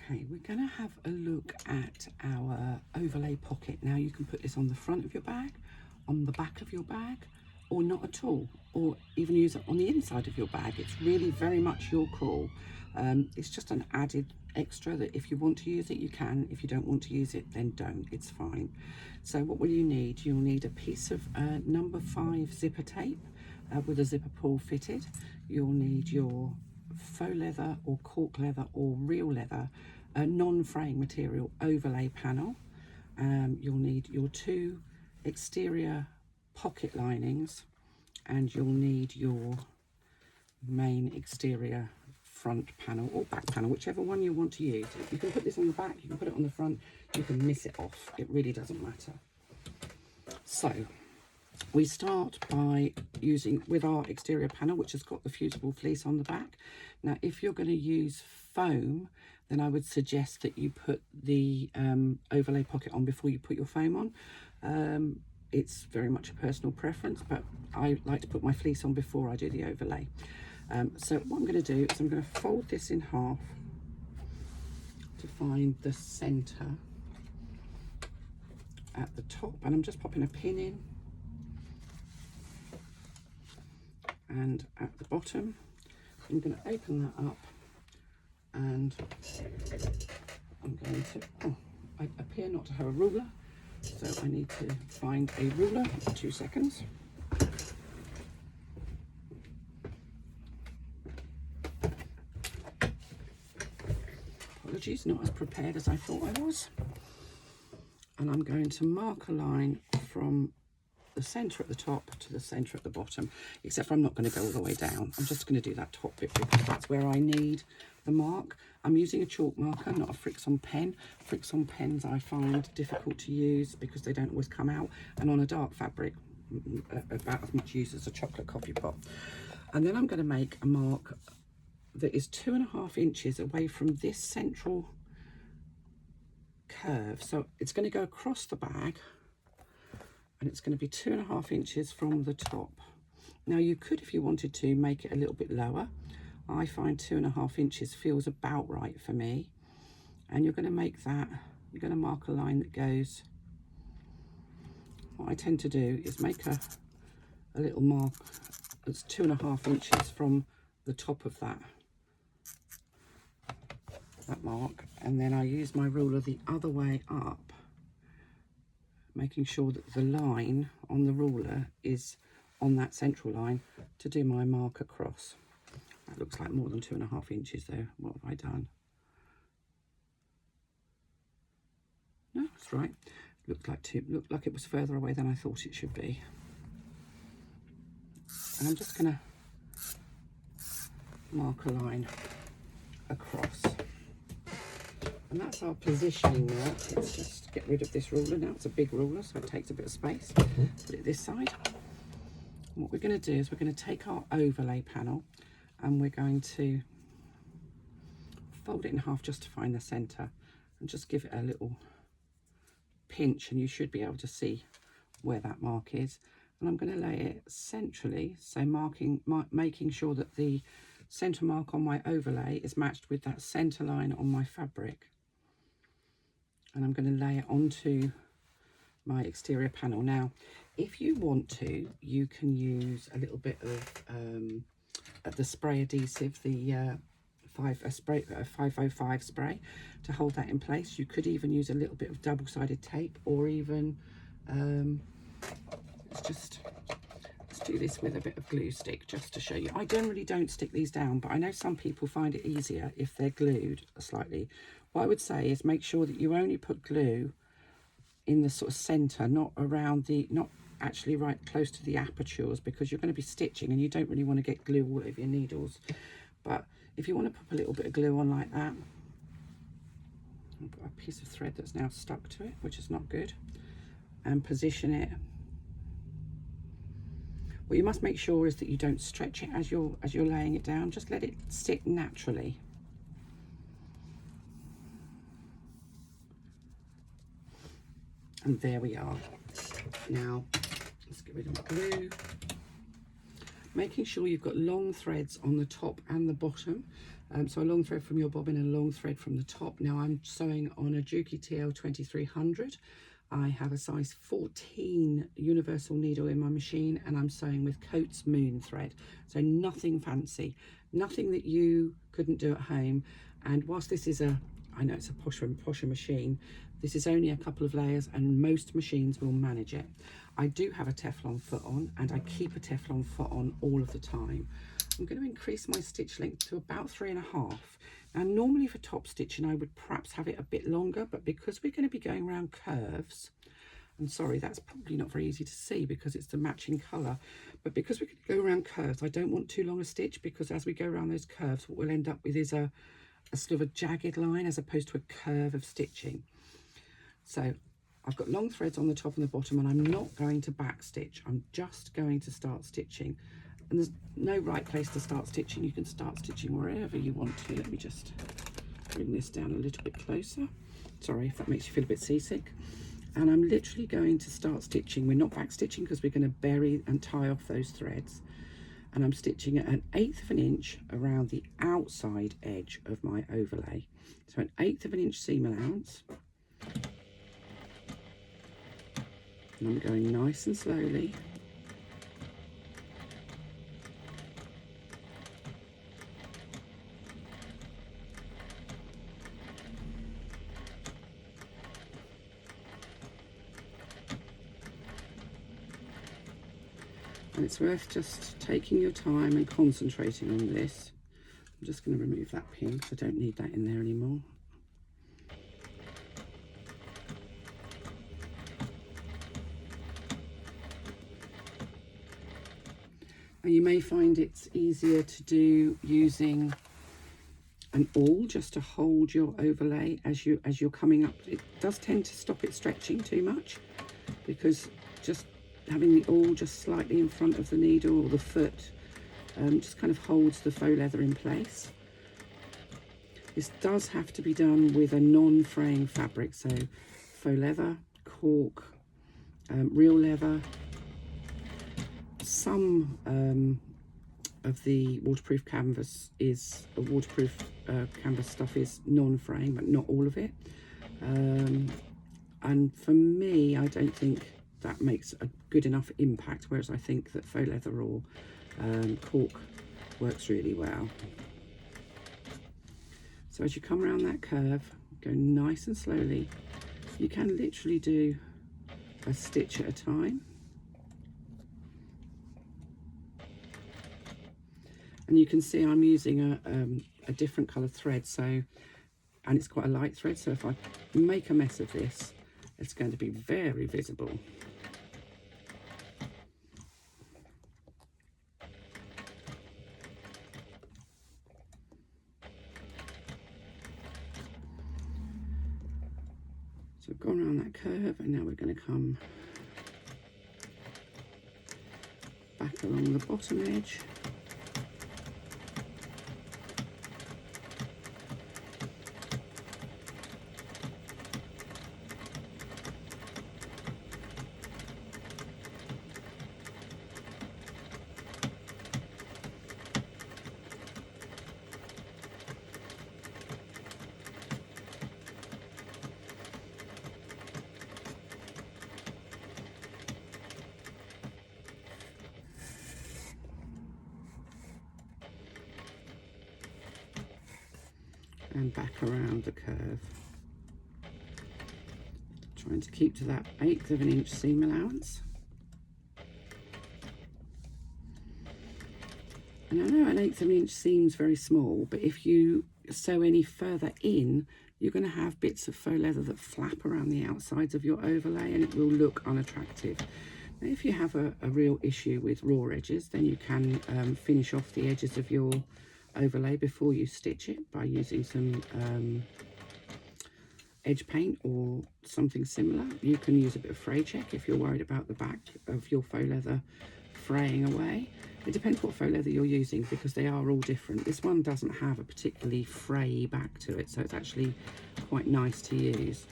Okay, we're going to have a look at our overlay pocket. Now you can put this on the front of your bag, on the back of your bag, or not at all, or even use it on the inside of your bag. It's really very much your call. It's just an added extra that if you want to use it, you can. If you don't want to use it, then don't. It's fine. So what will you need? You'll need a piece of number 5 zipper tape with a zipper pull fitted. You'll need your faux leather or cork leather or real leather, a non-fraying material overlay panel. You'll need your 2 exterior pocket linings, and you'll need your main exterior front panel or back panel, whichever one you want to use. You can put this on the back, you can put it on the front, you can miss it off, it really doesn't matter. So we start by using with our exterior panel, which has got the fusible fleece on the back. Now if you're going to use foam, then I would suggest that you put the overlay pocket on before you put your foam on. It's very much a personal preference, but I like to put my fleece on before I do the overlay. So what I'm going to do is I'm going to fold this in half to find the centre at the top, and I'm just popping a pin in, and at the bottom I'm going to open that up, and I'm going to, I appear not to have a ruler, so I need to find a ruler. 2 seconds. Apologies, not as prepared as I thought I was. And I'm going to mark a line from the centre at the top to the centre at the bottom, except for I'm not going to go all the way down. I'm just going to do that top bit because that's where I need the mark. I'm using a chalk marker, not a Friction pen. Friction pens I find difficult to use because they don't always come out, and on a dark fabric, about as much use as a chocolate coffee pot. And then I'm going to make a mark that is 2.5 inches away from this central curve. So it's going to go across the bag, and it's going to be 2.5 inches from the top. Now you could, if you wanted to, make it a little bit lower. I find 2.5 inches feels about right for me. And you're going to make that, you're going to mark a line that goes, what I tend to do is make a little mark that's 2.5 inches from the top of that mark, and then I use my ruler the other way up, making sure that the line on the ruler is on that central line to do my mark across. That looks like more than 2.5 inches there. What have I done? No, that's right. Looked like it was further away than I thought it should be. And I'm just going to mark a line across. And that's our positioning mark. Let's just get rid of this ruler now. It's a big ruler, so it takes a bit of space. Put it this side. And what we're going to do is we're going to take our overlay panel and we're going to fold it in half just to find the centre, and just give it a little pinch, and you should be able to see where that mark is. And I'm going to lay it centrally, so making sure that the centre mark on my overlay is matched with that centre line on my fabric. And I'm going to lay it onto my exterior panel. Now, if you want to, you can use a little bit of the spray adhesive, the 505 spray, to hold that in place. You could even use a little bit of double-sided tape, or even let's do this with a bit of glue stick just to show you. I generally don't stick these down, but I know some people find it easier if they're glued slightly. What I would say is make sure that you only put glue in the sort of centre, not actually right close to the apertures, because you're going to be stitching and you don't really want to get glue all over your needles. But if you want to put a little bit of glue on like that, I've got a piece of thread that's now stuck to it, which is not good, and position it. What you must make sure is that you don't stretch it as you're laying it down. Just let it sit naturally. And there we are. Now let's get rid of the glue. making sure you've got long threads on the top and the bottom. So a long thread from your bobbin and a long thread from the top. Now I'm sewing on a Juki TL 2300. I have a size 14 universal needle in my machine, and I'm sewing with Coats Moon thread. So nothing fancy, nothing that you couldn't do at home. And whilst this is I know it's a posher machine, this is only a couple of layers and most machines will manage it. I do have a Teflon foot on, and I keep a Teflon foot on all of the time. I'm going to increase my stitch length to about 3.5. Now normally for top stitching I would perhaps have it a bit longer, but because we're going to be going around curves, and sorry that's probably not very easy to see because it's the matching colour, but because we're going to go around curves I don't want too long a stitch, because as we go around those curves what we'll end up with is a sort of a jagged line as opposed to a curve of stitching. So I've got long threads on the top and the bottom, and I'm not going to back stitch, I'm just going to start stitching. And there's no right place to start stitching. You can start stitching wherever you want to. Let me just bring this down a little bit closer. Sorry if that makes you feel a bit seasick. And I'm literally going to start stitching. We're not back stitching because we're going to bury and tie off those threads. And I'm stitching at 1/8 of an inch around the outside edge of my overlay. So 1/8 of an inch seam allowance. And I'm going nice and slowly. And it's worth just taking your time and concentrating on this. I'm just going to remove that pin because I don't need that in there anymore. Now you may find it's easier to do using an awl just to hold your overlay as you're coming up. It does tend to stop it stretching too much, because just having the awl just slightly in front of the needle or the foot just kind of holds the faux leather in place. This does have to be done with a non-fraying fabric, so faux leather, cork, real leather. Some of the waterproof canvas is canvas stuff is non-fraying, but not all of it. And for me, I don't think that makes a good enough impact, whereas I think that faux leather or cork works really well. So as you come around that curve, go nice and slowly. You can literally do a stitch at a time. And you can see I'm using a different colour thread, so, and it's quite a light thread, so if I make a mess of this, it's going to be very visible. So I've gone around that curve, and now we're going to come back along the bottom edge. And back around the curve, trying to keep to that 1/8 of an inch seam allowance. And I know an 1/8 of an inch seems very small, but if you sew any further in, you're going to have bits of faux leather that flap around the outsides of your overlay, and it will look unattractive. Now, if you have a real issue with raw edges, then you can finish off the edges of your overlay before you stitch it by using some edge paint or something similar. You can use a bit of fray check if you're worried about the back of your faux leather fraying away. It depends what faux leather you're using, because they are all different. This one doesn't have a particularly fray back to it, so it's actually quite nice to use.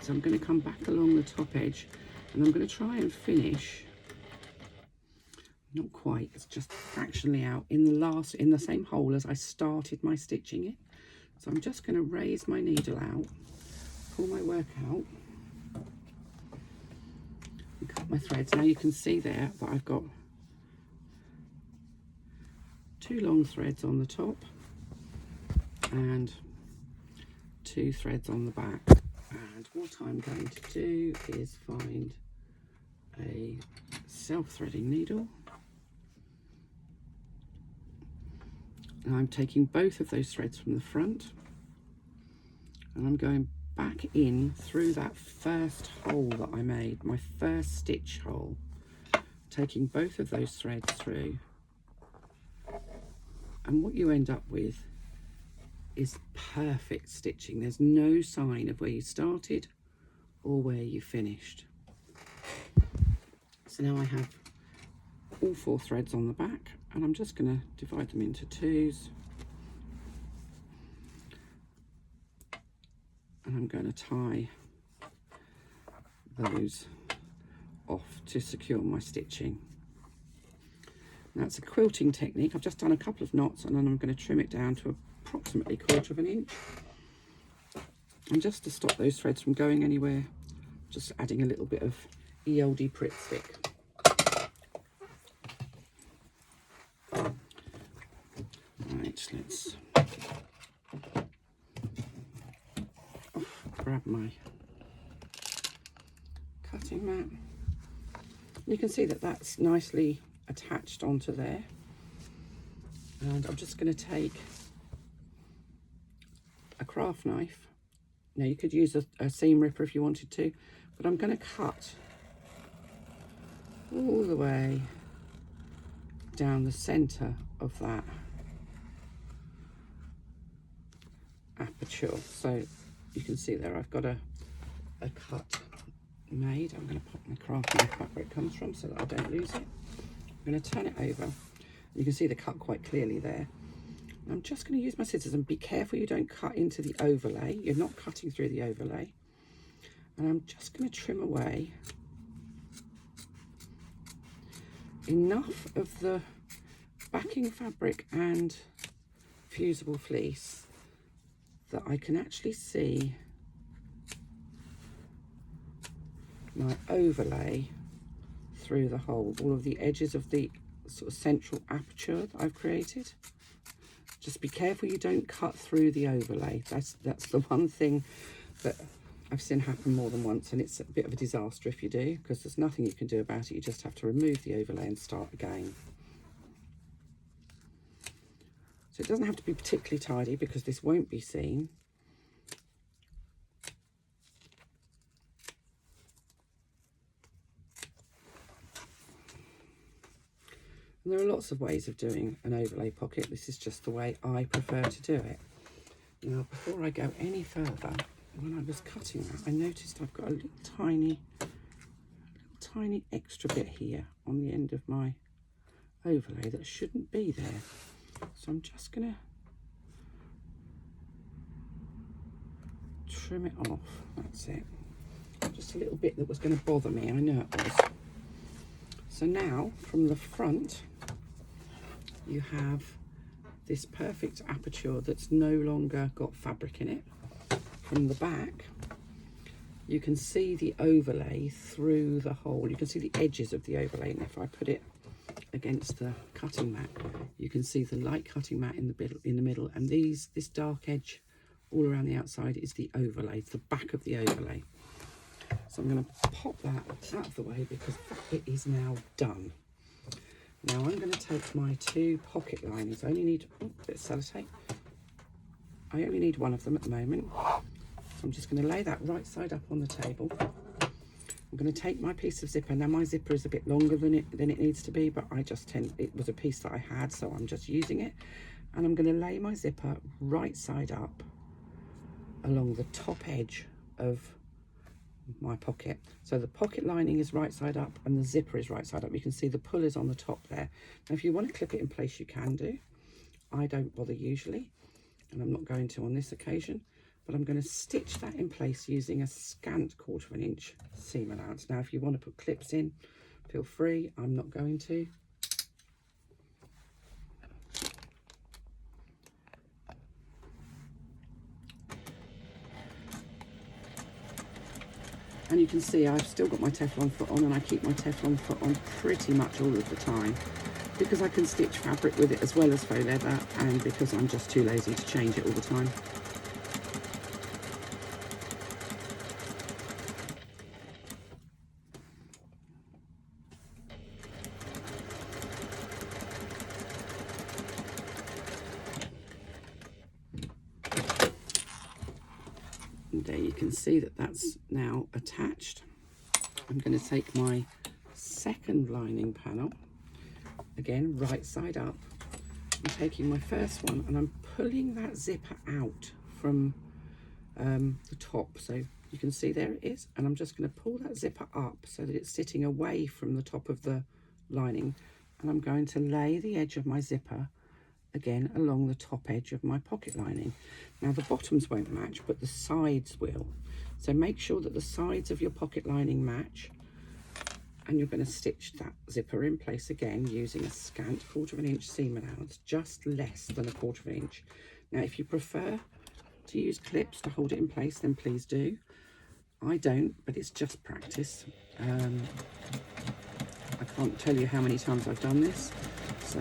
So I'm going to come back along the top edge And I'm going to try and finish, not quite, it's just fractionally out in the same hole as I started my stitching in. So I'm just going to raise my needle out, pull my work out, and cut my threads. Now you can see there that I've got 2 long threads on the top and 2 threads on the back. And what I'm going to do is find a self-threading needle, and I'm taking both of those threads from the front and I'm going back in through that first hole that I made, my first stitch hole, taking both of those threads through, and what you end up with is perfect stitching. There's no sign of where you started or where you finished. So now I have all 4 threads on the back, and I'm just going to divide them into 2s, and I'm going to tie those off to secure my stitching. Now it's a quilting technique. I've just done a couple of knots, and then I'm going to trim it down to approximately 1/4 inch. And just to stop those threads from going anywhere, just adding a little bit of ELD Pritt stick. Right, let's grab my cutting mat. You can see that that's nicely attached onto there. And I'm just going to take a craft knife. Now you could use a seam ripper if you wanted to, but I'm going to cut all the way down the centre of that aperture. So you can see there I've got a cut made. I'm going to pop my craft knife back where it comes from so that I don't lose it. I'm going to turn it over. You can see the cut quite clearly there. I'm just going to use my scissors, and be careful you don't cut into the overlay. You're not cutting through the overlay. And I'm just going to trim away enough of the backing fabric and fusible fleece that I can actually see my overlay through the hole, all of the edges of the sort of central aperture that I've created. Just be careful you don't cut through the overlay. That's the one thing that I've seen happen more than once, and it's a bit of a disaster if you do, because there's nothing you can do about it. You just have to remove the overlay and start again. So it doesn't have to be particularly tidy because this won't be seen. And there are lots of ways of doing an overlay pocket. This is just the way I prefer to do it. Now, before I go any further, when I was cutting that, I noticed I've got a little tiny extra bit here on the end of my overlay that shouldn't be there. So I'm just going to trim it off. That's it. Just a little bit that was going to bother me. I know it was. So now, from the front, you have this perfect aperture that's no longer got fabric in it. From the back, you can see the overlay through the hole. You can see the edges of the overlay, and if I put it against the cutting mat, you can see the light cutting mat in the middle, and this dark edge all around the outside is the overlay, the back of the overlay. So I'm going to pop that out of the way because that bit is now done. Now I'm going to take my 2 pocket liners. I only need a bit of sellotape. I only need one of them at the moment. So I'm just going to lay that right side up on the table. I'm going to take my piece of zipper. Now my zipper is a bit longer than it needs to be, but it was a piece that I had, so I'm just using it. And I'm going to lay my zipper right side up along the top edge of my pocket. So the pocket lining is right side up and the zipper is right side up. You can see the pull is on the top there. Now if you want to clip it in place, you can do. I don't bother usually, and I'm not going to on this occasion. but I'm going to stitch that in place using a scant 1/4 inch seam allowance. Now if you want to put clips in, feel free. I'm not going to. And you can see I've still got my Teflon foot on, and I keep my Teflon foot on pretty much all of the time because I can stitch fabric with it as well as faux leather, and because I'm just too lazy to change it all the time. And there you can see that that's now attached. I'm going to take my second lining panel, again right side up. I'm taking my first one and I'm pulling that zipper out from the top, so you can see there it is, and I'm just going to pull that zipper up so that it's sitting away from the top of the lining, and I'm going to lay the edge of my zipper again along the top edge of my pocket lining. Now the bottoms won't match, but the sides will, so make sure that the sides of your pocket lining match, and you're going to stitch that zipper in place again using a scant 1/4 inch seam allowance, just less than a 1/4 inch. Now if you prefer to use clips to hold it in place, then please do. I don't, but it's just practice. I can't tell you how many times I've done this, so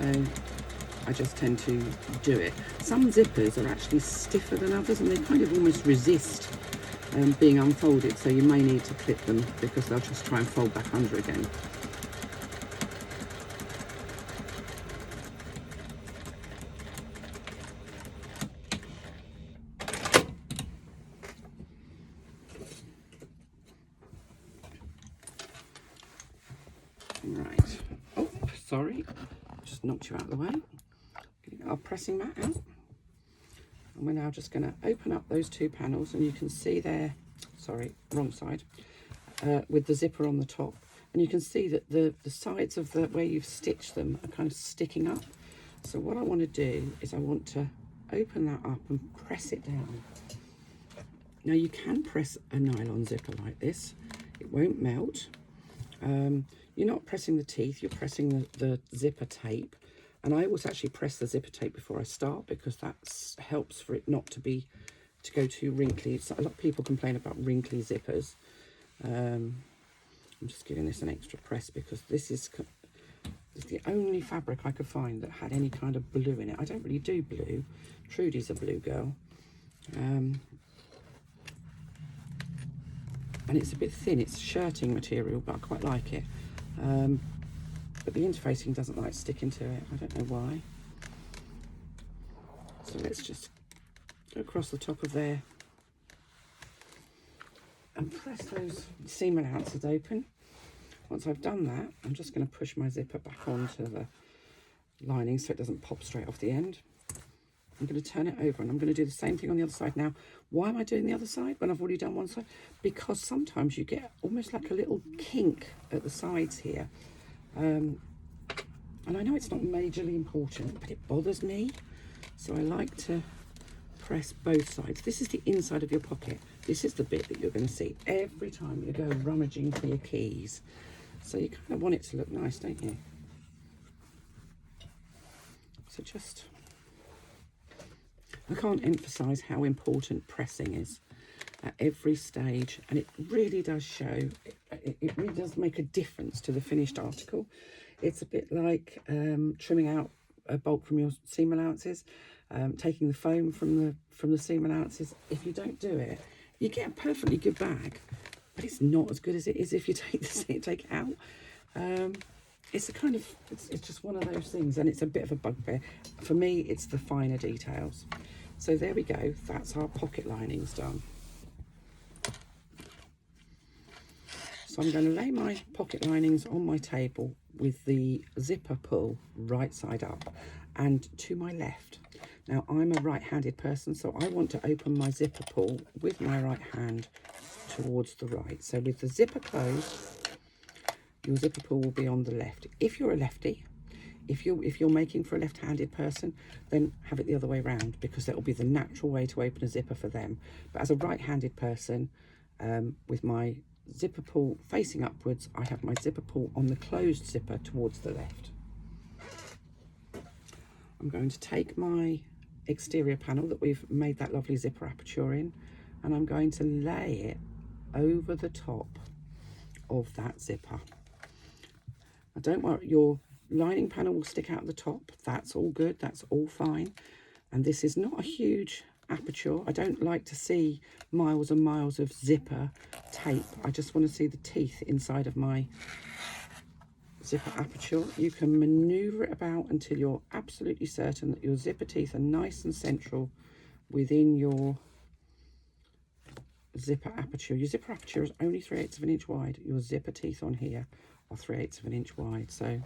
I just tend to do it. Some zippers are actually stiffer than others, and they kind of almost resist being unfolded, so you may need to clip them because they'll just try and fold back under again. Right, oh sorry, just knocked you out of the way. Getting our pressing mat out, and we're now just going to open up those two panels, and you can see there, sorry, wrong side, with the zipper on the top, and you can see that the sides of the where you've stitched them are kind of sticking up. So what I want to do is I want to open that up and press it down. Now you can press a nylon zipper like this, it won't melt. You're not pressing the teeth, you're pressing the zipper tape. And I always actually press the zipper tape before I start, because that helps for it not to go too wrinkly. So a lot of people complain about wrinkly zippers. I'm just giving this an extra press because this is the only fabric I could find that had any kind of blue in it. I don't really do blue. Trudy's a blue girl. And it's a bit thin, it's shirting material, but I quite like it. But the interfacing doesn't like sticking to it, I don't know why. So let's just go across the top of there and press those seam allowances open. Once I've done that, I'm just going to push my zipper back onto the lining so it doesn't pop straight off the end. I'm going to turn it over, and I'm going to do the same thing on the other side. Now, why am I doing the other side when I've already done one side? Because sometimes you get almost like a little kink at the sides here. And I know it's not majorly important, but it bothers me. So I like to press both sides. This is the inside of your pocket. This is the bit that you're going to see every time you go rummaging for your keys. So you kind of want it to look nice, don't you? So just... I can't emphasize how important pressing is at every stage, and it really does show, it really does make a difference to the finished article. It's a bit like trimming out a bulk from your seam allowances, taking the foam from the seam allowances. If you don't do it, you get a perfectly good bag, but it's not as good as it is if you take it out. It's a kind of, it's just one of those things, and it's a bit of a bugbear. For me, it's the finer details. So there we go, that's our pocket linings done. So I'm going to lay my pocket linings on my table with the zipper pull right side up and to my left. Now I'm a right-handed person, so I want to open my zipper pull with my right hand towards the right. So with the zipper closed, your zipper pull will be on the left. If you're a lefty, If you're making for a left-handed person, then have it the other way around, because that will be the natural way to open a zipper for them. But as a right-handed person, with my zipper pull facing upwards, I have my zipper pull on the closed zipper towards the left. I'm going to take my exterior panel that we've made that lovely zipper aperture in, and I'm going to lay it over the top of that zipper. Now don't worry, your lining panel will stick out the top. That's all good, that's all fine. And this is not a huge aperture. I don't like to see miles and miles of zipper tape. I just want to see the teeth inside of my zipper aperture. You can maneuver it about until you're absolutely certain that your zipper teeth are nice and central within your zipper aperture. Your zipper aperture is only 3/8 of an inch wide. Your zipper teeth on here are 3/8 of an inch wide. So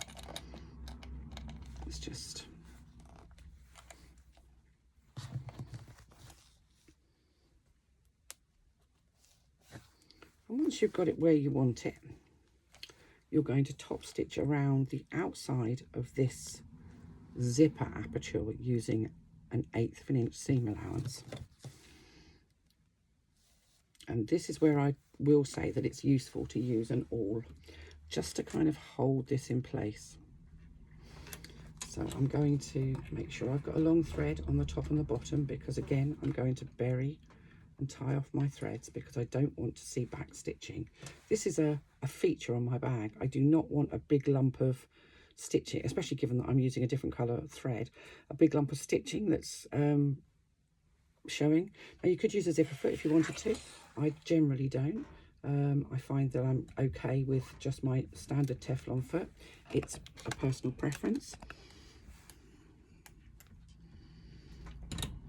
it's just... And once you've got it where you want it, you're going to top stitch around the outside of this zipper aperture using an 1/8 of an inch seam allowance. And this is where I will say that it's useful to use an awl, just to kind of hold this in place. So I'm going to make sure I've got a long thread on the top and the bottom, because again, I'm going to bury and tie off my threads because I don't want to see back stitching. This is a feature on my bag. I do not want a big lump of stitching, especially given that I'm using a different colour thread, a big lump of stitching that's showing. Now you could use a zipper foot if you wanted to. I generally don't. I find that I'm okay with just my standard Teflon foot. It's a personal preference.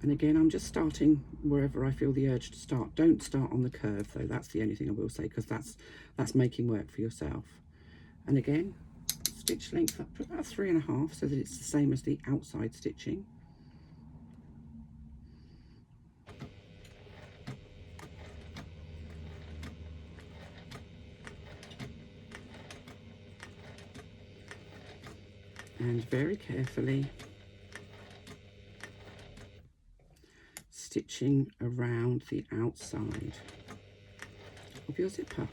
And again, I'm just starting wherever I feel the urge to start. Don't start on the curve though, that's the only thing I will say, because that's making work for yourself. And again, stitch length up to about 3.5 so that it's the same as the outside stitching. And very carefully stitching around the outside of your zipper.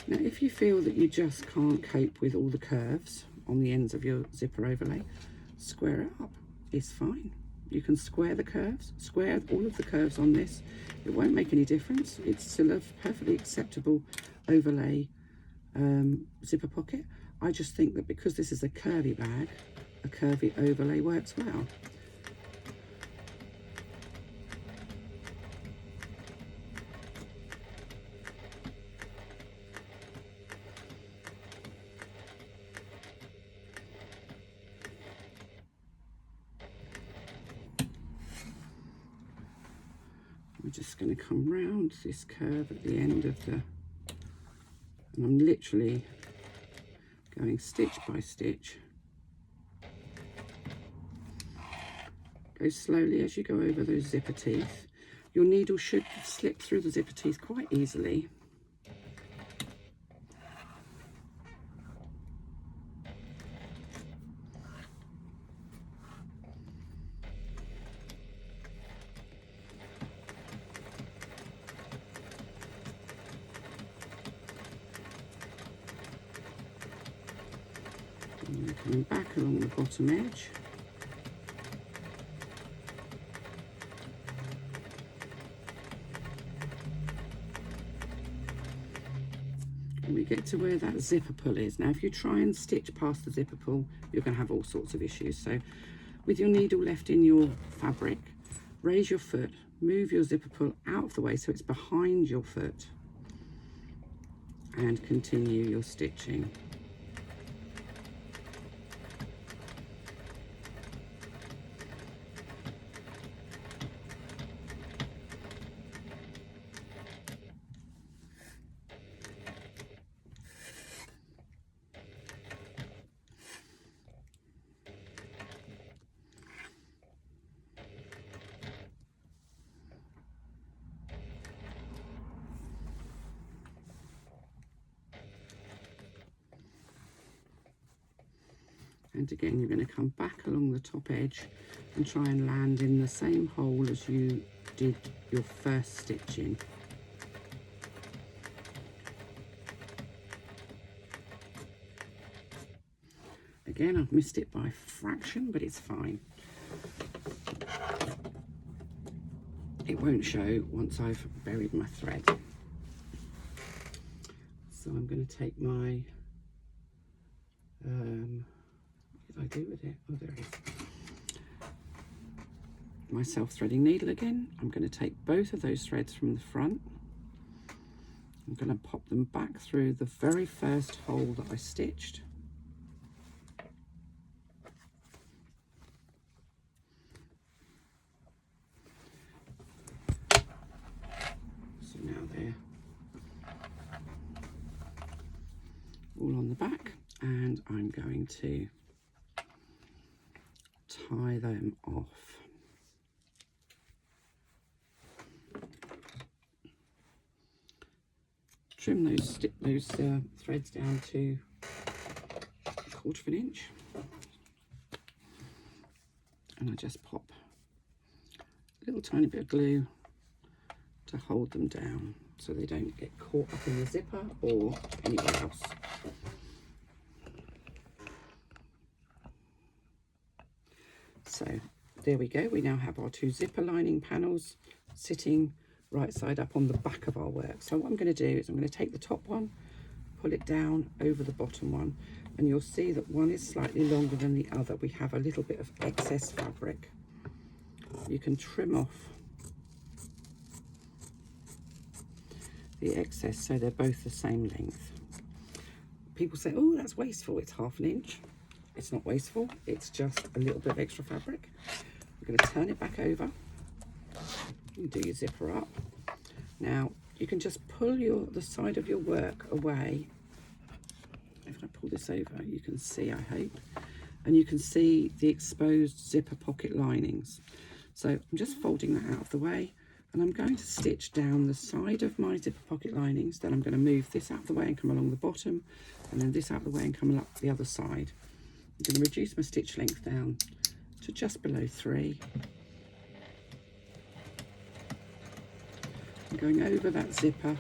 Now if you feel that you just can't cope with all the curves on the ends of your zipper overlay, square it up, it's fine. You can square the curves, square all of the curves on this. It won't make any difference. It's still a perfectly acceptable overlay zipper pocket. I just think that because this is a curvy bag, a curvy overlay works well. We're just going to come round this curve at the end of the, and I'm literally going stitch by stitch. Go slowly as you go over those zipper teeth. Your needle should slip through the zipper teeth quite easily. And then coming back along the bottom edge. And we get to where that zipper pull is. Now if you try and stitch past the zipper pull, you're going to have all sorts of issues. So with your needle left in your fabric, raise your foot, move your zipper pull out of the way so it's behind your foot, and continue your stitching. And again, you're going to come back along the top edge and try and land in the same hole as you did your first stitch in. Again, I've missed it by a fraction, but it's fine. It won't show once I've buried my thread. So I'm going to take my, what did I do with it? Oh, there it is. My self-threading needle again. I'm going to take both of those threads from the front. I'm going to pop them back through the very first hole that I stitched. So now they're all on the back, and I'm going to tie them off. Trim those threads down to 1/4 of an inch, and I just pop a little tiny bit of glue to hold them down so they don't get caught up in the zipper or anywhere else. So there we go, we now have our 2 zipper lining panels sitting right side up on the back of our work. So what I'm going to do is I'm going to take the top one, pull it down over the bottom one, and you'll see that one is slightly longer than the other. We have a little bit of excess fabric. You can trim off the excess so they're both the same length. People say, oh, that's wasteful, it's 1/2 inch. It's not wasteful, it's just a little bit of extra fabric. We're going to turn it back over and do your zipper up. Now you can just pull the side of your work away. If I pull this over, you can see, I hope, and you can see the exposed zipper pocket linings. So I'm just folding that out of the way, and I'm going to stitch down the side of my zipper pocket linings. Then I'm going to move this out of the way and come along the bottom, and then this out of the way and come up the other side. I'm going to reduce my stitch length down to just below 3. I'm going over that zipper,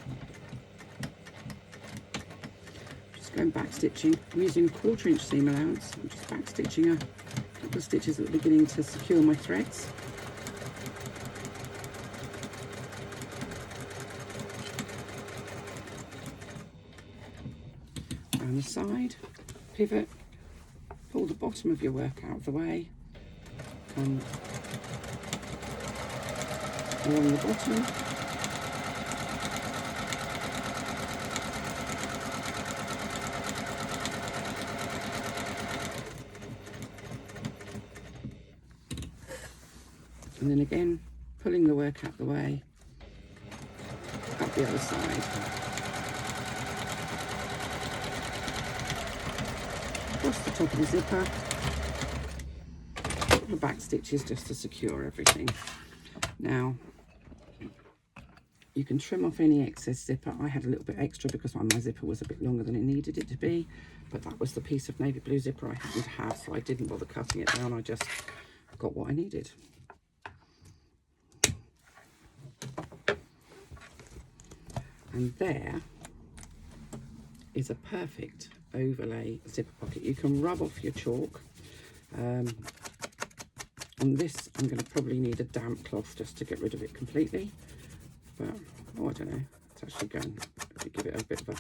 just going back stitching. I'm using a 1/4 inch seam allowance. I'm just back stitching a couple of stitches at the beginning to secure my threads. Down the side, pivot, pull the bottom of your work out of the way, come along the bottom, and then again pulling the work out the way, up the other side, across the top of the zipper, the back stitches just to secure everything. Now you can trim off any excess zipper. I had a little bit extra because my zipper was a bit longer than it needed it to be, but that was the piece of navy blue zipper I happened to have, so I didn't bother cutting it down. I just got what I needed. And there is a perfect overlay zipper pocket. You can rub off your chalk. On this, I'm going to probably need a damp cloth just to get rid of it completely. But, oh, I don't know. It's actually going to give it a bit of a...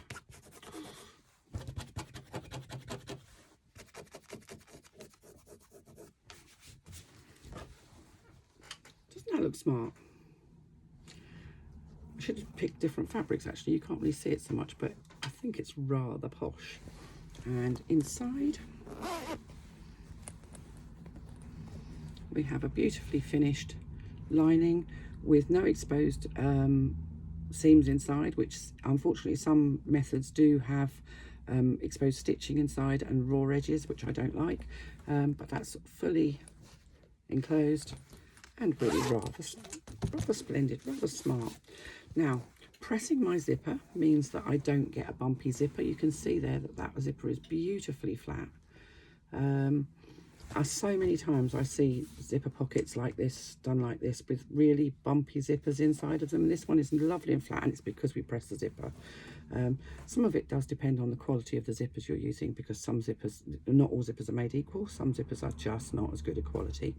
Doesn't that look smart? I should have picked different fabrics actually. You can't really see it so much, but I think it's rather posh. And inside we have a beautifully finished lining with no exposed seams inside, which unfortunately some methods do have exposed stitching inside and raw edges, which I don't like, but that's fully enclosed and really rather splendid, rather smart. Now, pressing my zipper means that I don't get a bumpy zipper. You can see there that that zipper is beautifully flat. So many times I see zipper pockets like this, done like this, with really bumpy zippers inside of them. This one is lovely and flat, and it's because we press the zipper. Some of it does depend on the quality of the zippers you're using, because some zippers, not all zippers are made equal. Some zippers are just not as good a quality,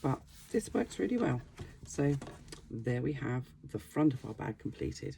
but this works really well. So there we have the front of our bag completed.